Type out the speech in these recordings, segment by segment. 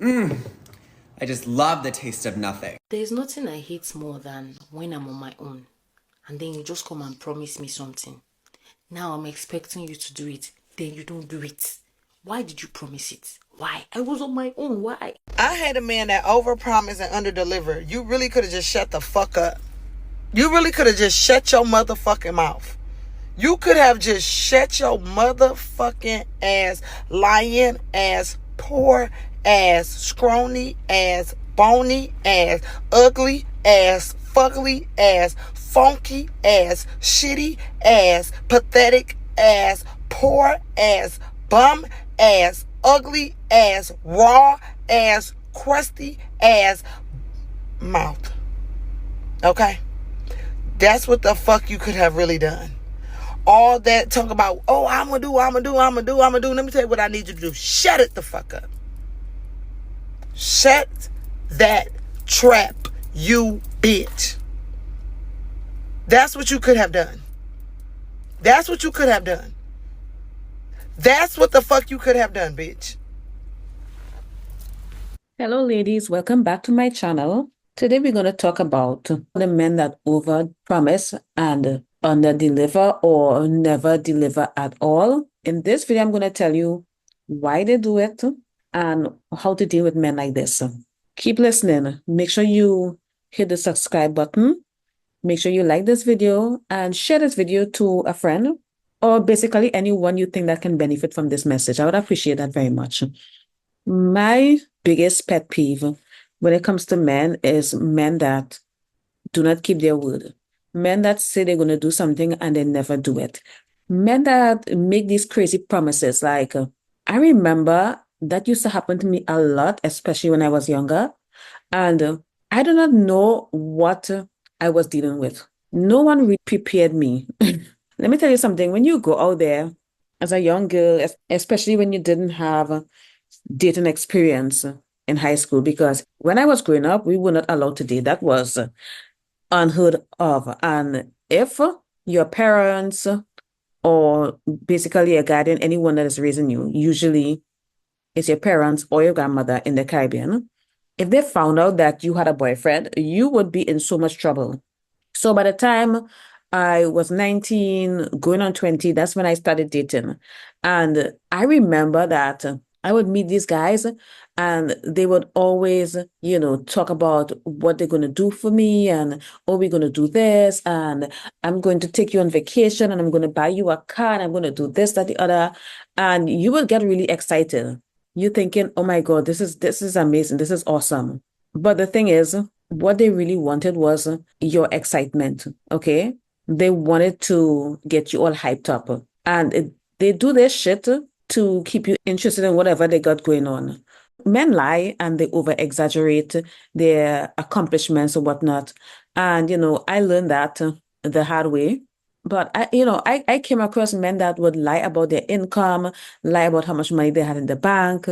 I just love the taste of nothing. There's nothing I hate more than when I'm on my own and then you just come and promise me something. Now I'm expecting you to do it, then you don't do it. Why did you promise it? Why? I was on my own. Why? I hate a man that overpromise and underdeliver. You really could have just shut the fuck up. You really could have just shut your motherfucking mouth. You could have just shut your motherfucking ass, lying ass, poor ass, scrawny ass, bony ass, ugly ass, fugly ass, funky ass, shitty ass, pathetic ass, poor ass, bum ass, ugly ass, raw ass, crusty ass mouth. Okay? That's what the fuck you could have really done. All that talk about, oh, I'm gonna do. Let me tell you what I need you to do. Shut it the fuck up. Shut that trap, you bitch. That's what you could have done. That's what you could have done. That's what the fuck you could have done, bitch. Hello, ladies. Welcome back to my channel. Today, we're going to talk about the men that over-promise and under-deliver or never deliver at all. In this video, I'm going to tell you why they do it and how to deal with men like this. Keep listening. Make sure you hit the subscribe button. Make sure you like this video and share this video to a friend or basically anyone you think that can benefit from this message. I would appreciate that very much. My biggest pet peeve when it comes to men is men that do not keep their word. Men that say they're going to do something and they never do it. Men that make these crazy promises. Like, I remember that used to happen to me a lot, especially when I was younger. And I do not know what I was dealing with. No one really prepared me. Let me tell you something. When you go out there as a young girl, especially when you didn't have dating experience in high school, because when I was growing up, we were not allowed to date. That was unheard of. And if your parents or basically a guardian, anyone that is raising you, usually it's your parents or your grandmother in the Caribbean, if they found out that you had a boyfriend, you would be in so much trouble. So by the time I was 19, going on 20, that's when I started dating. And I remember that I would meet these guys and they would always, talk about what they're going to do for me and, oh, we're going to do this and I'm going to take you on vacation and I'm going to buy you a car and I'm going to do this, that, the other. And you would get really excited. You're thinking, oh my God, this is amazing. This is awesome. But the thing is, what they really wanted was your excitement, okay? They wanted to get you all hyped up. And they do this shit to keep you interested in whatever they got going on. Men lie and they over-exaggerate their accomplishments or whatnot. And, I learned that the hard way. But I came across men that would lie about their income, lie about how much money they had in the bank.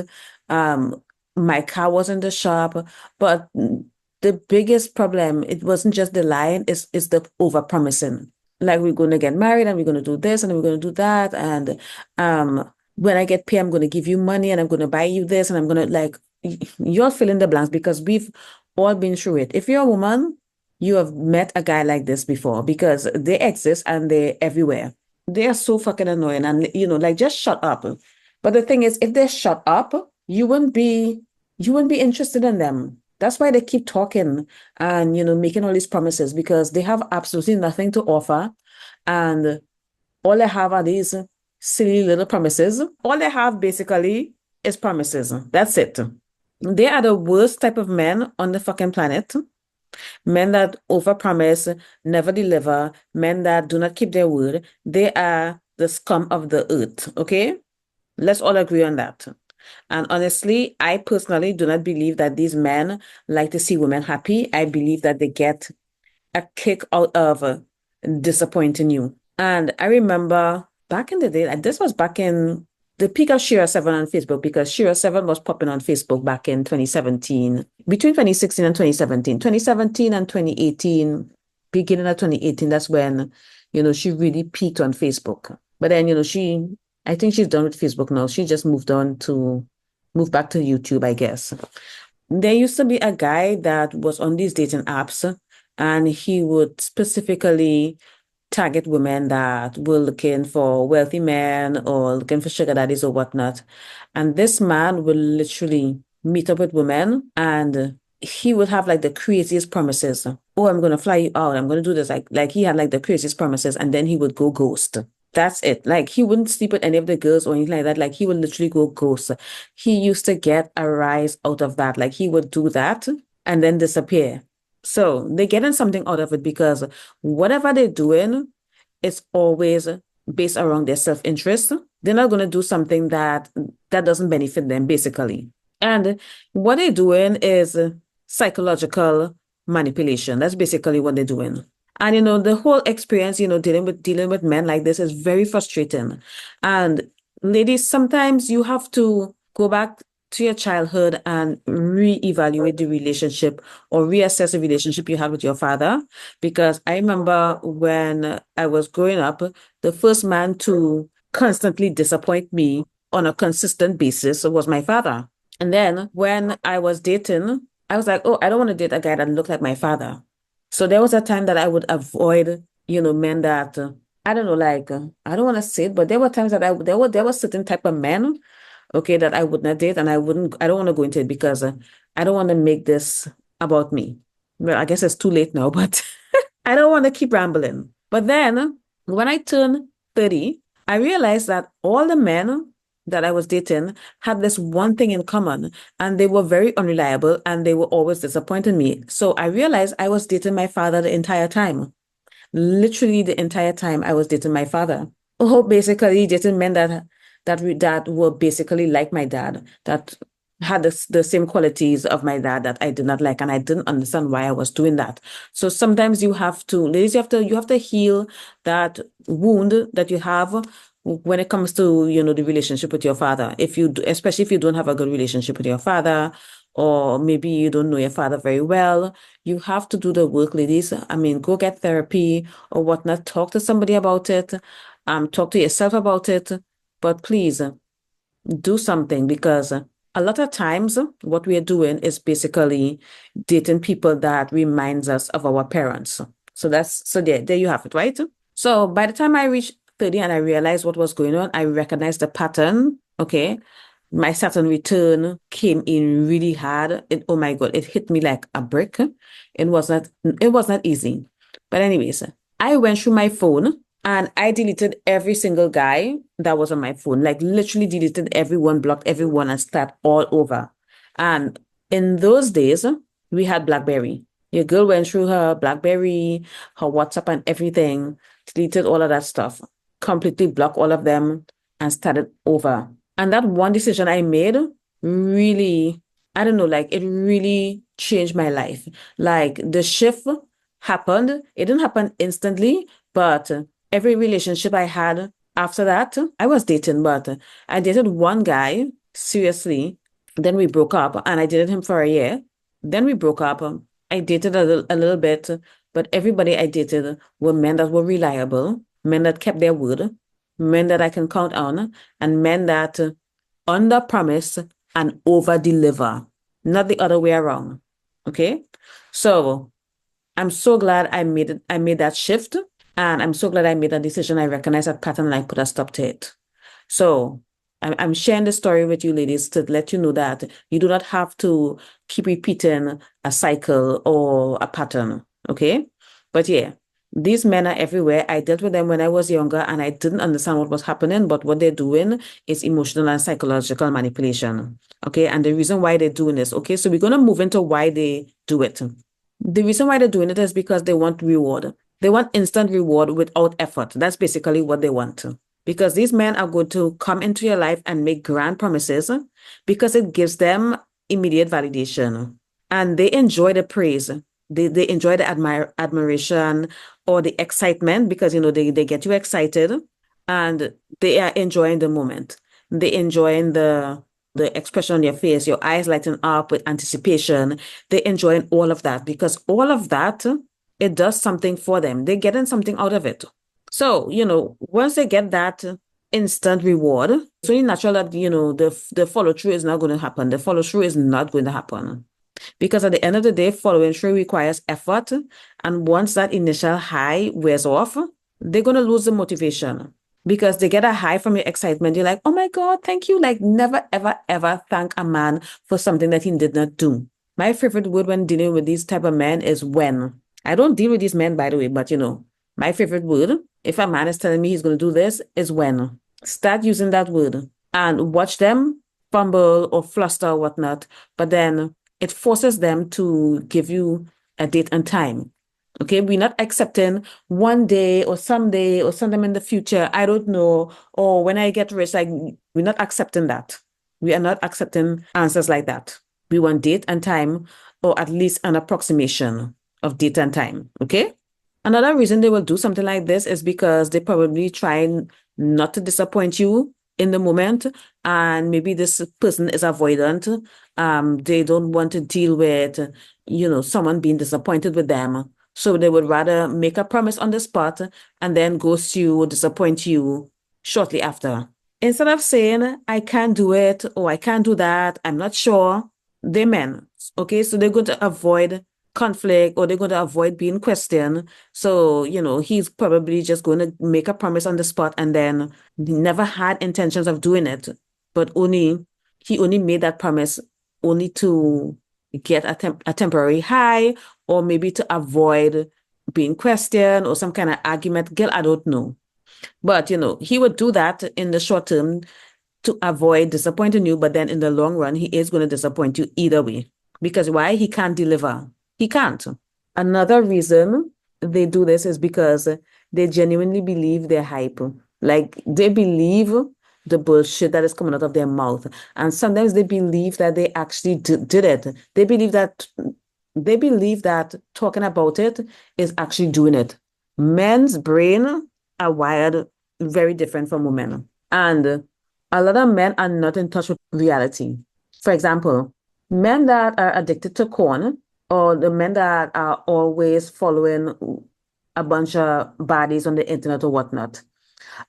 My car was in the shop, but the biggest problem, it wasn't just the lying, is the over promising. Like, we're going to get married and we're going to do this and we're going to do that. And when I get paid, I'm going to give you money and I'm going to buy you this and I'm going to you're fill in the blanks because we've all been through it. If you're a woman, you have met a guy like this before because they exist and they're everywhere. They are so fucking annoying and, just shut up. But the thing is, if they shut up, you wouldn't be interested in them. That's why they keep talking and, making all these promises because they have absolutely nothing to offer. And all they have are these silly little promises. All they have basically is promises. That's it. They are the worst type of men on the fucking planet. Men that overpromise, never deliver, men that do not keep their word. They are the scum of the earth, okay? Let's all agree on that. And honestly, I personally do not believe that these men like to see women happy. I believe that they get a kick out of disappointing you. And I remember back in the day, this was back in the peak of Shira 7 on Facebook, because Shira 7 was popping on Facebook back in 2017, between 2016 and 2017. 2017 and 2018, beginning of 2018, that's when, she really peaked on Facebook. But then, I think she's done with Facebook now. She just moved on to move back to YouTube, I guess. There used to be a guy that was on these dating apps, and he would specifically target women that were looking for wealthy men or looking for sugar daddies or whatnot. And this man will literally meet up with women, and he would have like the craziest promises. Oh, I'm gonna fly you out. I'm gonna do this. Like he had like the craziest promises, and then he would go ghost. That's it. Like he wouldn't sleep with any of the girls or anything like that. Like he would literally go ghost. He used to get a rise out of that. Like he would do that and then disappear. So they're getting something out of it because whatever they're doing, it's always based around their self-interest. They're not going to do something that doesn't benefit them, basically. And what they're doing is psychological manipulation. That's basically what they're doing. And the whole experience, dealing with men like this is very frustrating. And ladies, sometimes you have to go back to your childhood and reevaluate the relationship or reassess the relationship you had with your father. Because I remember when I was growing up, the first man to constantly disappoint me on a consistent basis was my father. And then when I was dating, I was like, oh, I don't want to date a guy that looked like my father. So there was a time that I would avoid, men that I don't know, like I don't want to say it, but there were times that there were certain type of men, okay, that I would not date, and I don't want to go into it because I don't want to make this about me. Well, I guess it's too late now, but I don't want to keep rambling. But then when I turned 30, I realized that all the men that I was dating had this one thing in common, and they were very unreliable and they were always disappointing me. So I realized I was dating my father the entire time. Literally the entire time I was dating my father. Oh, basically dating men that were basically like my dad, that had the same qualities of my dad that I did not like, and I didn't understand why I was doing that. So sometimes ladies, you have to heal that wound that you have when it comes to the relationship with your father. Especially if you don't have a good relationship with your father, or maybe you don't know your father very well, you have to do the work, ladies. I mean, go get therapy or whatnot. Talk to somebody about it. Talk to yourself about it. But please do something, because a lot of times what we are doing is basically dating people that reminds us of our parents. So there you have it, right? So by the time I reached 30 and I realized what was going on, I recognized the pattern. Okay. My Saturn return came in really hard. Oh my God, it hit me like a brick. It was not easy. But anyways, I went through my phone and I deleted every single guy that was on my phone, like literally deleted everyone, blocked everyone, and start all over. And in those days, we had BlackBerry. Your girl went through her BlackBerry, her WhatsApp and everything, deleted all of that stuff, completely blocked all of them, and started over. And that one decision I made really, I don't know, like it really changed my life. Like the shift happened. It didn't happen instantly, but every relationship I had after that, I was dating, but I dated one guy seriously. Then we broke up, and I dated him for a year. Then we broke up. I dated a little bit, but everybody I dated were men that were reliable, men that kept their word, men that I can count on, and men that under promise and over deliver, not the other way around. Okay. So I'm so glad I made that shift, and I'm so glad I made that decision. I recognize that pattern and I put a stop to it. So I'm sharing this story with you, ladies, to let you know that you do not have to keep repeating a cycle or a pattern. Okay. But yeah, these men are everywhere. I dealt with them when I was younger and I didn't understand what was happening, but what they're doing is emotional and psychological manipulation. Okay. And the reason why they're doing this. Okay. So we're going to move into why they do it. The reason why they're doing it is because they want reward. They want instant reward without effort. That's basically what they want. Because these men are going to come into your life and make grand promises because it gives them immediate validation. And they enjoy the praise. They enjoy the admiration or the excitement because, they get you excited, and they are enjoying the moment. They enjoying the expression on your face, your eyes lighting up with anticipation. They're enjoying all of that because all of that, it does something for them. They're getting something out of it. So, once they get that instant reward, it's only natural that, the follow through is not going to happen. The follow through is not going to happen. Because at the end of the day, following through requires effort. And once that initial high wears off, they're going to lose the motivation because they get a high from your excitement. You're like, oh my God, thank you. Like, never, ever, ever thank a man for something that he did not do. My favorite word when dealing with these type of men is when. I don't deal with these men, by the way, but my favorite word, if a man is telling me he's going to do this, is when. Start using that word and watch them fumble or fluster or whatnot. But then it forces them to give you a date and time. Okay, we're not accepting one day or someday or sometime in the future, I don't know, or when I get rich, like we're not accepting that. We are not accepting answers like that. We want date and time, or at least an approximation of date and time. Okay. Another reason they will do something like this is because they probably try not to disappoint you in the moment, and maybe this person is avoidant. They don't want to deal with, someone being disappointed with them. So they would rather make a promise on the spot and then ghost you or disappoint you shortly after. Instead of saying, I can't do it, or I can't do that, I'm not sure, they men. Okay, so they're going to avoid conflict, or they're going to avoid being questioned. So, he's probably just going to make a promise on the spot and then never had intentions of doing it, but he only made that promise only to get a temporary high, or maybe to avoid being questioned or some kind of argument. Girl, I don't know. But, he would do that in the short term to avoid disappointing you, but then in the long run, he is going to disappoint you either way. Because why? He can't deliver. He can't. Another reason they do this is because they genuinely believe their hype. Like, they believe the bullshit that is coming out of their mouth. And sometimes they believe that they actually did it. They believe that talking about it is actually doing it. Men's brain are wired very different from women. And a lot of men are not in touch with reality. For example, men that are addicted to corn, or the men that are always following a bunch of bodies on the internet or whatnot.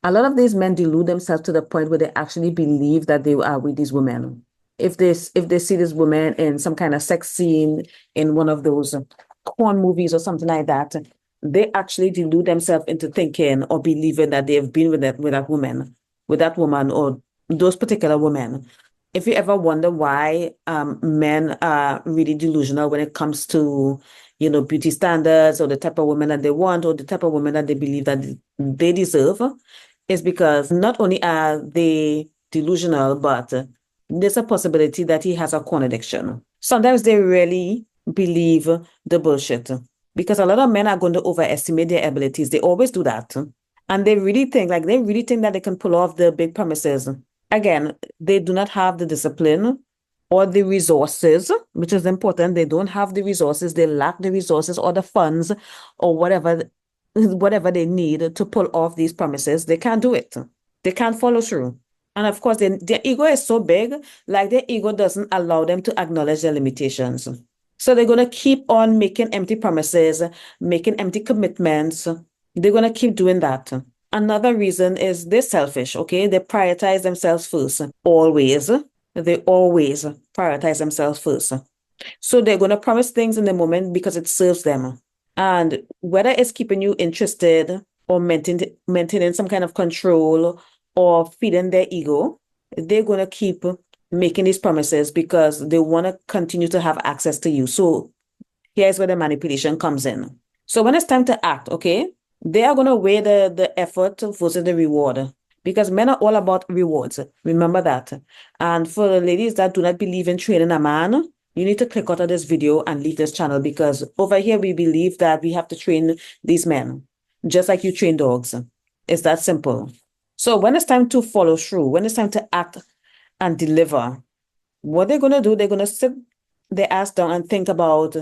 A lot of these men delude themselves to the point where they actually believe that they are with these women. If they see this woman in some kind of sex scene in one of those corn movies or something like that, they actually delude themselves into thinking or believing that they have been with that woman or those particular women. If you ever wonder why men are really delusional when it comes to, beauty standards or the type of woman that they want or the type of woman that they believe that they deserve, is because not only are they delusional, but there's a possibility that he has a corn addiction. Sometimes they really believe the bullshit because a lot of men are going to overestimate their abilities. They always do that. And they really think that they can pull off the big promises. Again, they do not have the discipline or the resources, which is important. They don't have the resources. They lack the resources or the funds or whatever they need to pull off these promises. They can't do it. They can't follow through. And of course, their ego is so big, like their ego doesn't allow them to acknowledge their limitations. So they're going to keep on making empty promises, making empty commitments. They're going to keep doing that. Another reason is they're selfish, okay? They prioritize themselves first. Always. They always prioritize themselves first. So they're going to promise things in the moment because it serves them. And whether it's keeping you interested or maintaining some kind of control or feeding their ego, they're going to keep making these promises because they want to continue to have access to you. So here's where the manipulation comes in. So when it's time to act, okay, they are going to weigh the effort versus the reward, because men are all about rewards. Remember that. And for the ladies that do not believe in training a man, you need to click out of this video and leave this channel, because over here we believe that we have to train these men just like you train dogs. It's that simple. So when it's time to follow through, when it's time to act and deliver, what they're going to do, they're going to sit their ass down and think about,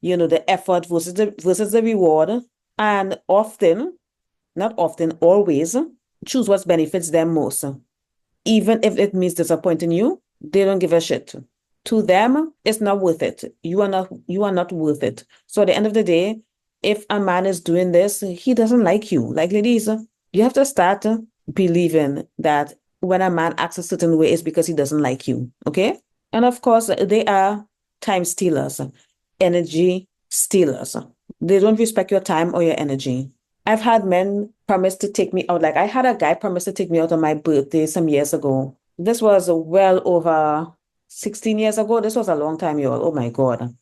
the effort versus the reward. And often, not often, always choose what benefits them most. Even if it means disappointing you, they don't give a shit. To them, it's not worth it. You are not worth it. So at the end of the day, if a man is doing this, he doesn't like you. Like, ladies, you have to start believing that when a man acts a certain way, it's because he doesn't like you. Okay. And of course, they are time stealers, energy stealers. They don't respect your time or your energy. I've had men promise to take me out. Like I had a guy promise to take me out on my birthday some years ago. This was well over 16 years ago. This was a long time, y'all. Oh my God.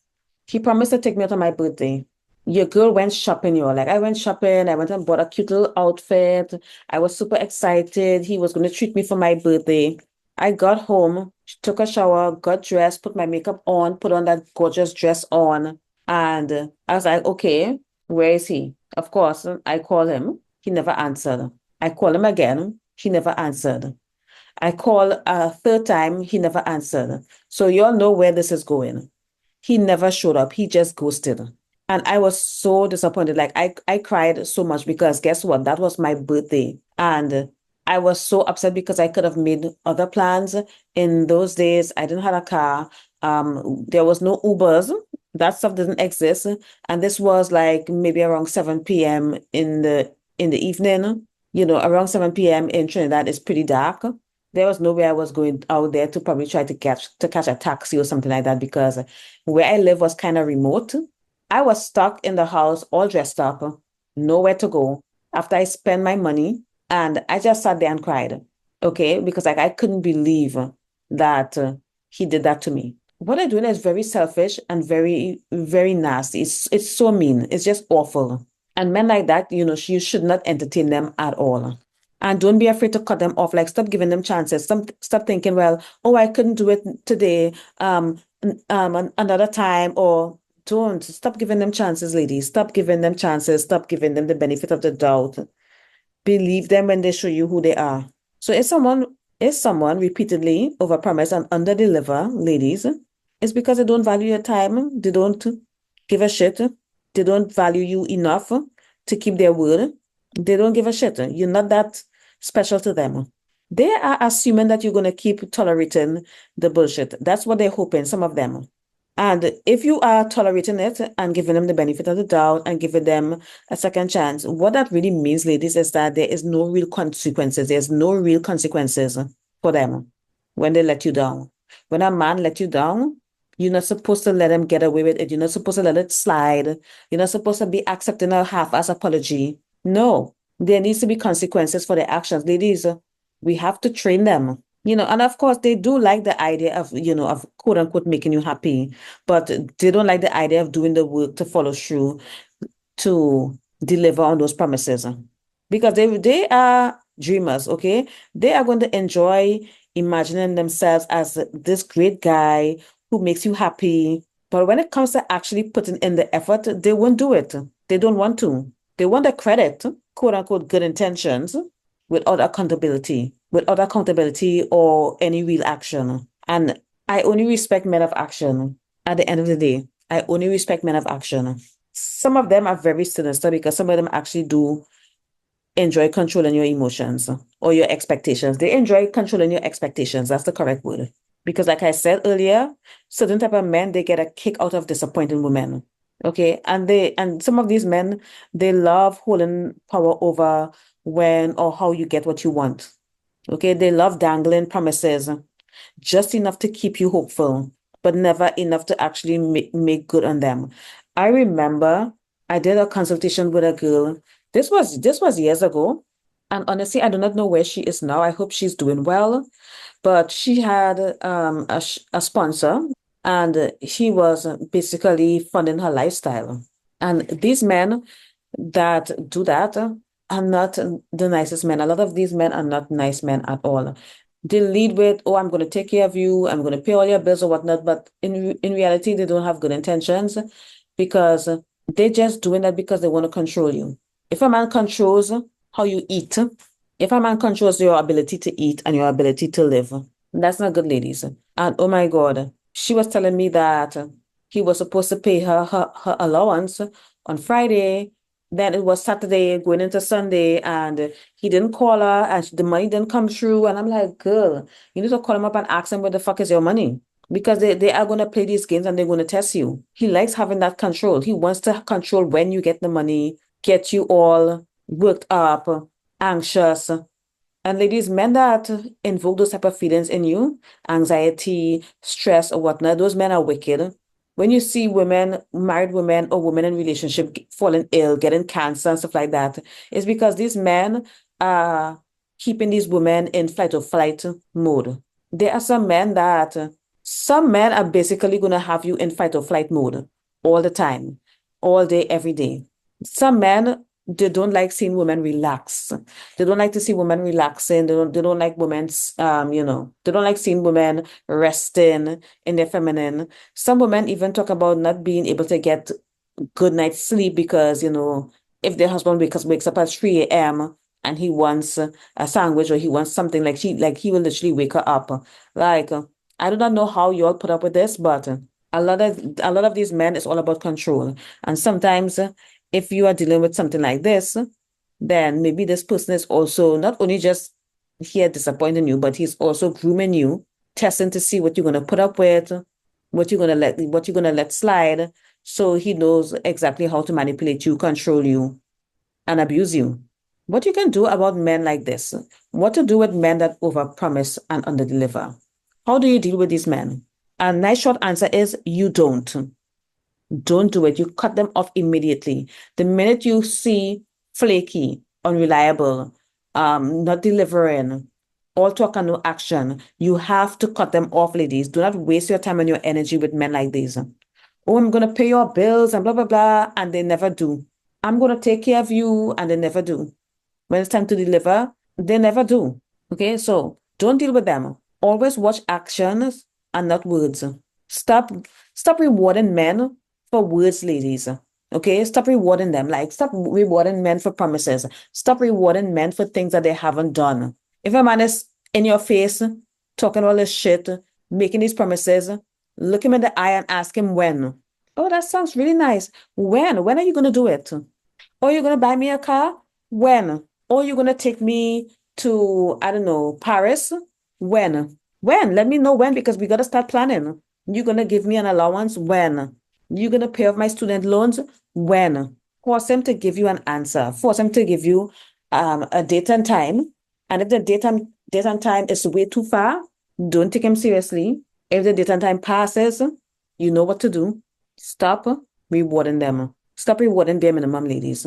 He promised to take me out on my birthday. Your girl went shopping, y'all. Like I went shopping. I went and bought a cute little outfit. I was super excited. He was going to treat me for my birthday. I got home, took a shower, got dressed, put my makeup on, put on that gorgeous dress on. And I was like, okay, where is he? Of course, I call him. He never answered. I call him again. He never answered. I call a third time. He never answered. So y'all know where this is going. He never showed up. He just ghosted. And I was so disappointed. Like I cried so much because guess what? That was my birthday. And I was so upset because I could have made other plans. In those days, I didn't have a car. There was no Ubers. That stuff didn't exist. And this was like maybe around 7 p.m. in the evening. You know, around 7 p.m. in Trinidad is pretty dark. There was no way I was going out there to probably try to catch a taxi or something like that because where I live was kind of remote. I was stuck in the house, all dressed up, nowhere to go. After I spent my money, and I just sat there and cried, okay, because like I couldn't believe that he did that to me. What they're doing is very selfish and very, very nasty. It's so mean. It's just awful. And men like that, you know, you should not entertain them at all. And don't be afraid to cut them off. Like, stop giving them chances. Stop thinking, well, oh, I couldn't do it today, another time, or don't. Stop giving them chances, ladies. Stop giving them chances. Stop giving them the benefit of the doubt. Believe them when they show you who they are. So if someone repeatedly overpromise and underdeliver, ladies, it's because they don't value your time. They don't give a shit. They don't value you enough to keep their word. They don't give a shit. You're not that special to them. They are assuming that you're going to keep tolerating the bullshit. That's what they're hoping, some of them. And if you are tolerating it and giving them the benefit of the doubt and giving them a second chance, what that really means, ladies, is that there is no real consequences. There's no real consequences for them when they let you down. When a man let you down, you're not supposed to let him get away with it. You're not supposed to let it slide. You're not supposed to be accepting a half-ass apology. No, there needs to be consequences for their actions. Ladies, we have to train them. You know, and of course, they do like the idea of, of quote unquote making you happy, but they don't like the idea of doing the work to follow through to deliver on those promises. Because they are dreamers, okay? They are going to enjoy imagining themselves as this great guy who makes you happy. But when it comes to actually putting in the effort, they won't do it. They don't want to. They want the credit, quote unquote, good intentions without accountability or any real action. And I only respect men of action at the end of the day. I only respect men of action. Some of them are very sinister because some of them actually do enjoy controlling your emotions or your expectations. They enjoy controlling your expectations. That's the correct word. Because like I said earlier, certain type of men, they get a kick out of disappointing women. Okay. And some of these men, they love holding power over when or how you get what you want. Okay. They love dangling promises, just enough to keep you hopeful, but never enough to actually make good on them. I remember I did a consultation with a girl. This was years ago. And honestly, I do not know where she is now. I hope she's doing well. But she had a sponsor, and he was basically funding her lifestyle. And these men that do that are not the nicest men. A lot of these men are not nice men at all. They lead with, oh, I'm going to take care of you, I'm going to pay all your bills or whatnot. But in reality, they don't have good intentions because they're just doing that because they want to control you. If a man controls how you eat, if a man controls your ability to eat and your ability to live, that's not good, ladies. And oh my God, she was telling me that he was supposed to pay her allowance on Friday. Then it was Saturday going into Sunday, and he didn't call her, and the money didn't come through. And I'm like, girl, you need to call him up and ask him where the fuck is your money. Because they are going to play these games and they're going to test you. He likes having that control. He wants to control when you get the money, get you all worked up, anxious, And ladies, men that invoke those type of feelings in you, anxiety, stress, or whatnot, those men are wicked. When you see women, married women or women in relationship falling ill, getting cancer and stuff like that, it's because these men are keeping these women in fight or flight mode. There are some men are basically going to have you in fight or flight mode all the time, all day, every day. Some men, they don't like seeing women relax. They don't like to see women relaxing. They don't like women, they don't like seeing women resting in their feminine. Some women even talk about not being able to get good night's sleep because, if their husband wakes up at 3 a.m. and he wants a sandwich or he wants something, he will literally wake her up. Like, I do not know how you all put up with this, but a lot of these men is all about control. And sometimes if you are dealing with something like this, then maybe this person is also not only just here disappointing you, but he's also grooming you, testing to see what you're gonna put up with, what you're gonna let slide. So he knows exactly how to manipulate you, control you, and abuse you. What you can do about men like this? What to do with men that overpromise and underdeliver? How do you deal with these men? A nice short answer is you don't. Don't do it. You cut them off immediately. The minute you see flaky, unreliable, not delivering, all talk and no action, you have to cut them off, ladies. Do not waste your time and your energy with men like these. Oh, I'm going to pay your bills and blah, blah, blah. And they never do. I'm going to take care of you. And they never do. When it's time to deliver, they never do. Okay, so don't deal with them. Always watch actions and not words. Stop rewarding men for words, ladies. Okay, stop rewarding them. Like, stop rewarding men for promises. Stop rewarding men for things that they haven't done. If a man is in your face, talking all this shit, making these promises, look him in the eye and ask him when. Oh, that sounds really nice. When? When are you going to do it? Oh, you're going to buy me a car? When? Or you're going to take me to, I don't know, Paris? When? When? Let me know when, because we got to start planning. You're going to give me an allowance? When? You're going to pay off my student loans? When? Force him to give you an answer. Force him to give you a date and time. And if the date and time is way too far, don't take him seriously. If the date and time passes, you know what to do. Stop rewarding them. Stop rewarding bare minimum, ladies.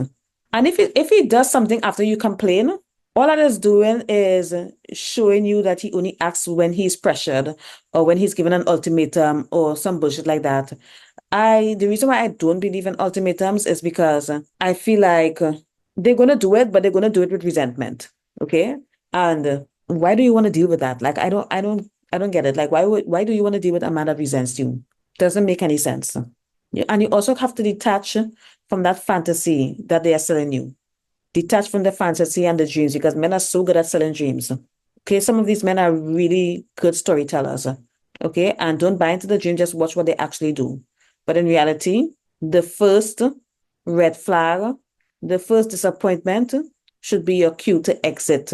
And if he does something after you complain, all that is doing is showing you that he only acts when he's pressured or when he's given an ultimatum or some bullshit like that. The reason why I don't believe in ultimatums is because I feel like they're gonna do it, but they're gonna do it with resentment. Okay? And why do you want to deal with that? Like, I don't get it. Like, why do you want to deal with a man that resents you? Doesn't make any sense. And you also have to detach from that fantasy that they are selling you. Detach from the fantasy and the dreams, because men are so good at selling dreams. Okay, some of these men are really good storytellers. Okay, and don't buy into the dream, just watch what they actually do. But in reality, the first red flag, the first disappointment should be your cue to exit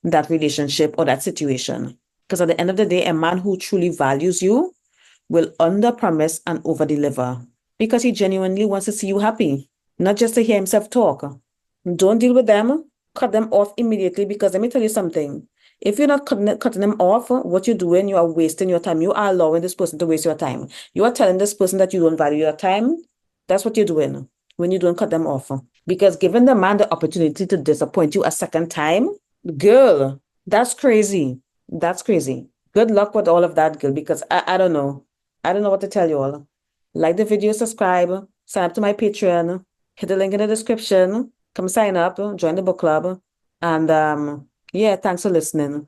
that relationship or that situation. Because at the end of the day, a man who truly values you will underpromise and overdeliver, because he genuinely wants to see you happy, not just to hear himself talk. Don't deal with them. Cut them off immediately, because let me tell you something. If you're not cutting them off, what you're doing, you are wasting your time. You are allowing this person to waste your time. You are telling this person that you don't value your time. That's what you're doing when you don't cut them off. Because giving the man the opportunity to disappoint you a second time, girl, that's crazy. That's crazy. Good luck with all of that, girl, because I don't know. I don't know what to tell you all. Like the video, subscribe, sign up to my Patreon, hit the link in the description, come sign up, join the book club. And yeah, thanks for listening.